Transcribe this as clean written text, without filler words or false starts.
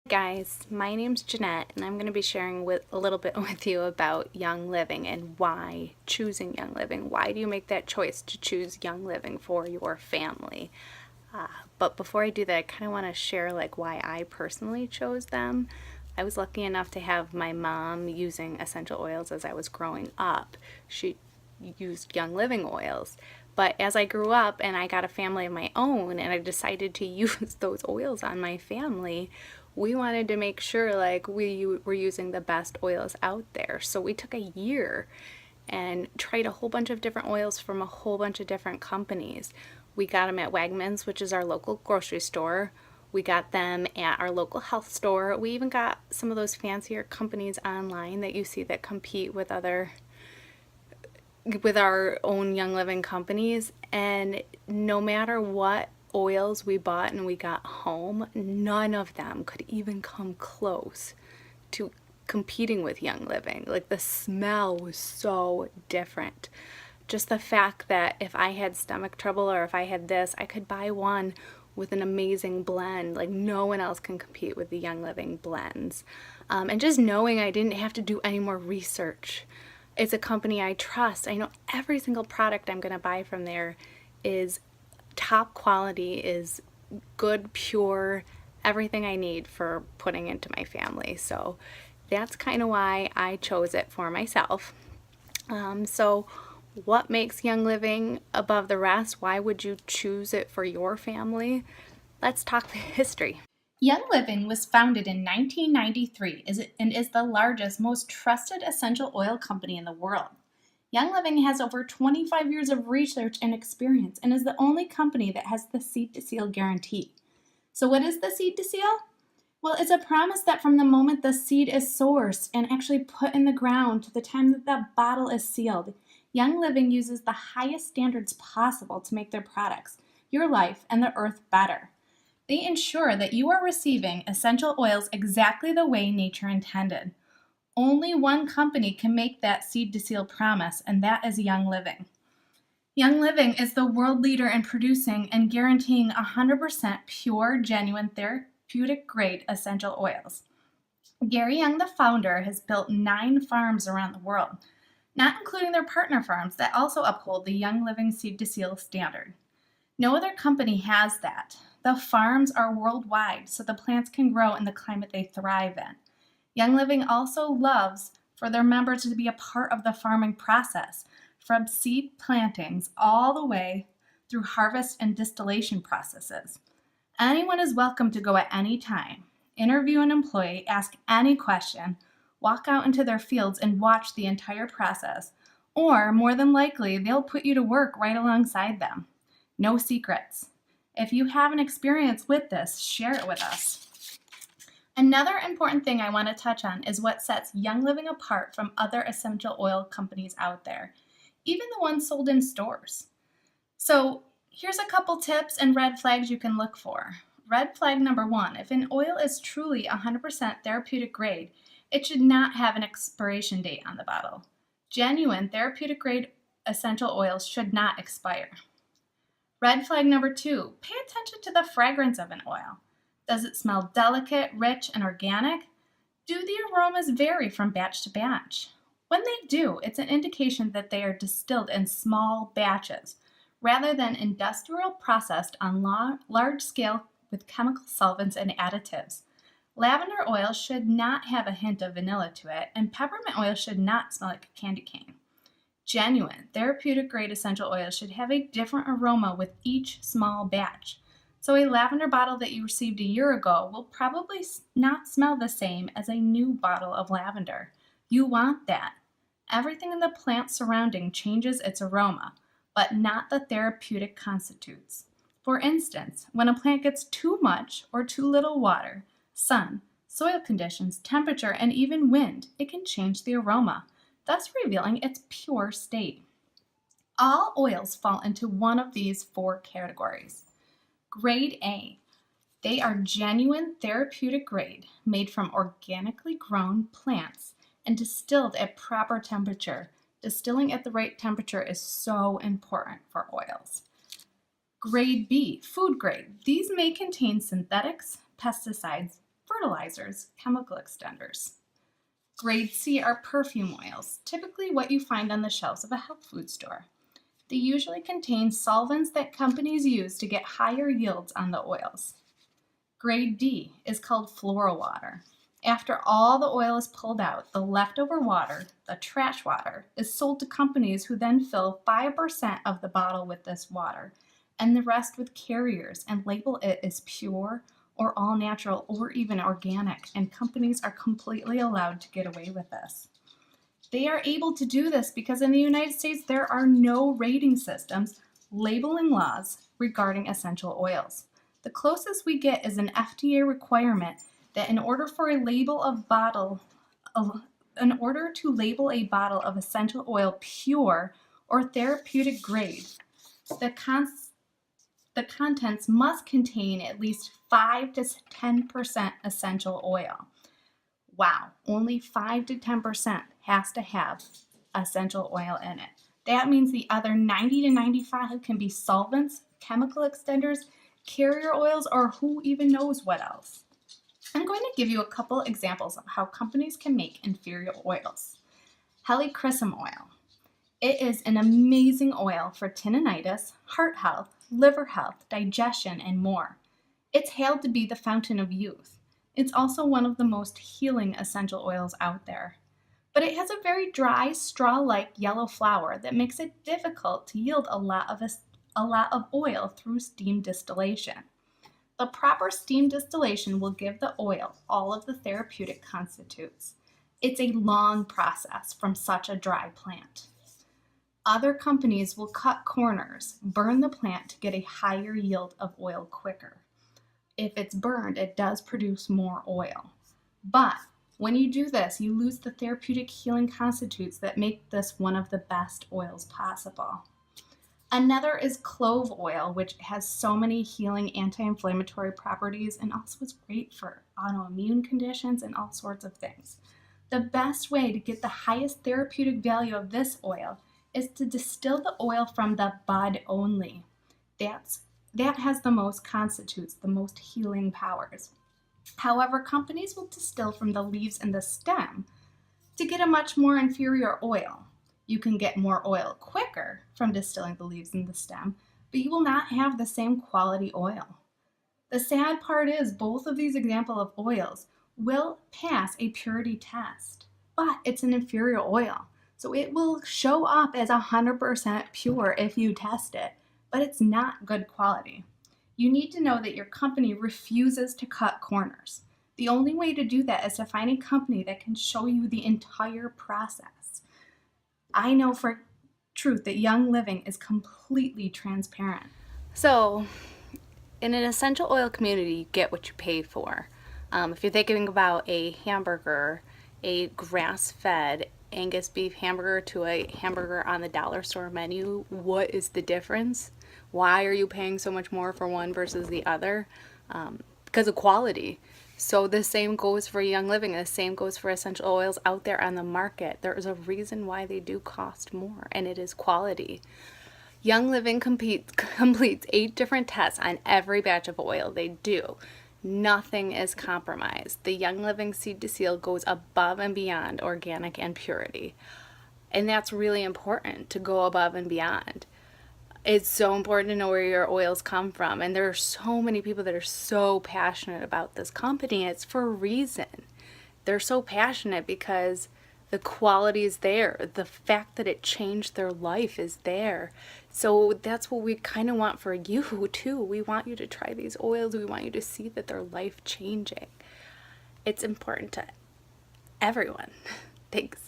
Guys, my name's Jeanette and I'm going to be sharing a little bit with you about Young Living and why choosing Young Living. Why do you make that choice to choose Young Living for your family? But before I do that, I kind of want to share why I personally chose them. I was lucky enough to have my mom using essential oils as I was growing up. She used Young Living oils. But as I grew up and I got a family of my own and I decided to use those oils on my family, we wanted to make sure we were using the best oils out there. So we took a year and tried a whole bunch of different oils from a whole bunch of different companies. We got them at Wegmans, which is our local grocery store. We got them at our local health store. We even got some of those fancier companies online that you see that compete with our own Young Living companies. And no matter what oils we bought and we got home, none of them could even come close to competing with Young Living. The smell was so different. Just the fact that if I had stomach trouble or if I had this, I could buy one with an amazing blend. No one else can compete with the Young Living blends. And just knowing I didn't have to do any more research. It's a company I trust. I know every single product I'm going to buy from there is top quality, is good, pure, everything I need for putting into my family. So that's kind of why I chose it for myself. So what makes Young Living above the rest? Why would you choose it for your family? Let's talk the history. Young Living was founded in 1993 and is the largest, most trusted essential oil company in the world. Young Living has over 25 years of research and experience and is the only company that has the seed to seal guarantee. So what is the seed to seal? Well, it's a promise that from the moment the seed is sourced and actually put in the ground to the time that the bottle is sealed, Young Living uses the highest standards possible to make their products, your life, and the earth better. They ensure that you are receiving essential oils exactly the way nature intended. Only one company can make that seed to seal promise, and that is Young Living. Young Living is the world leader in producing and guaranteeing 100% pure, genuine, therapeutic grade essential oils. Gary Young, the founder, has built 9 farms around the world, not including their partner farms that also uphold the Young Living seed to seal standard. No other company has that. The farms are worldwide, so the plants can grow in the climate they thrive in. Young Living also loves for their members to be a part of the farming process, from seed plantings all the way through harvest and distillation processes. Anyone is welcome to go at any time, interview an employee, ask any question, walk out into their fields and watch the entire process, or more than likely, they'll put you to work right alongside them. No secrets. If you have an experience with this, share it with us. Another important thing I want to touch on is what sets Young Living apart from other essential oil companies out there, even the ones sold in stores. So here's a couple tips and red flags you can look for. Red flag number 1, if an oil is truly 100% therapeutic grade, it should not have an expiration date on the bottle. Genuine therapeutic grade essential oils should not expire. Red flag number 2, pay attention to the fragrance of an oil. Does it smell delicate, rich, and organic? Do the aromas vary from batch to batch? When they do, it's an indication that they are distilled in small batches, rather than industrial processed on large scale with chemical solvents and additives. Lavender oil should not have a hint of vanilla to it, and peppermint oil should not smell like a candy cane. Genuine, therapeutic grade essential oils should have a different aroma with each small batch. So a lavender bottle that you received a year ago will probably not smell the same as a new bottle of lavender. You want that. Everything in the plant surrounding changes its aroma, but not the therapeutic constitutes. For instance, when a plant gets too much or too little water, sun, soil conditions, temperature, and even wind, it can change the aroma, thus revealing its pure state. All oils fall into one of these 4 categories. Grade A. They are genuine therapeutic grade, made from organically grown plants and distilled at proper temperature. Distilling at the right temperature is so important for oils. Grade B, food grade. These may contain synthetics, pesticides, fertilizers, chemical extenders. Grade C are perfume oils, typically what you find on the shelves of a health food store. They usually contain solvents that companies use to get higher yields on the oils. Grade D is called floral water. After all the oil is pulled out, the leftover water, the trash water, is sold to companies who then fill 5% of the bottle with this water and the rest with carriers and label it as pure or all natural or even organic, and companies are completely allowed to get away with this. They are able to do this because in the United States there are no rating systems, labeling laws regarding essential oils. The closest we get is an FDA requirement that in order to label a bottle of essential oil pure or therapeutic grade, the contents must contain at least 5 to 10% essential oil. Wow, only 5 to 10% has to have essential oil in it. That means the other 90 to 95 can be solvents, chemical extenders, carrier oils, or who even knows what else. I'm going to give you a couple examples of how companies can make inferior oils. Helichrysum oil. It is an amazing oil for tendinitis, heart health, liver health, digestion, and more. It's hailed to be the fountain of youth. It's also one of the most healing essential oils out there. But it has a very dry, straw-like yellow flower that makes it difficult to yield a lot of oil through steam distillation. The proper steam distillation will give the oil all of the therapeutic constitutes. It's a long process from such a dry plant. Other companies will cut corners, burn the plant to get a higher yield of oil quicker. If it's burned, it does produce more oil. But when you do this, you lose the therapeutic healing constitutes that make this one of the best oils possible. Another is clove oil, which has so many healing anti-inflammatory properties and also is great for autoimmune conditions and all sorts of things. The best way to get the highest therapeutic value of this oil is to distill the oil from the bud only. That has the most constitutes, the most healing powers. However, companies will distill from the leaves and the stem to get a much more inferior oil. You can get more oil quicker from distilling the leaves and the stem, but you will not have the same quality oil. The sad part is both of these examples of oils will pass a purity test, but it's an inferior oil. So it will show up as 100% pure if you test it, but it's not good quality. You need to know that your company refuses to cut corners. The only way to do that is to find a company that can show you the entire process. I know for truth that Young Living is completely transparent. So, in an essential oil community, you get what you pay for. If you're thinking about a hamburger, a grass-fed Angus beef hamburger to a hamburger on the dollar store menu, what is the difference? Why are you paying so much more for one versus the other? Because of quality. So the same goes for Young Living, and the same goes for essential oils out there on the market. There is a reason why they do cost more, and it is quality. Young Living completes 8 different tests on every batch of oil they do. Nothing is compromised. The Young Living Seed to Seal goes above and beyond organic and purity. And that's really important, to go above and beyond. It's so important to know where your oils come from. And there are so many people that are so passionate about this company. It's for a reason. They're so passionate because the quality is there. The fact that it changed their life is there. So that's what we kind of want for you too. We want you to try these oils. We want you to see that they're life changing. It's important to everyone. Thanks.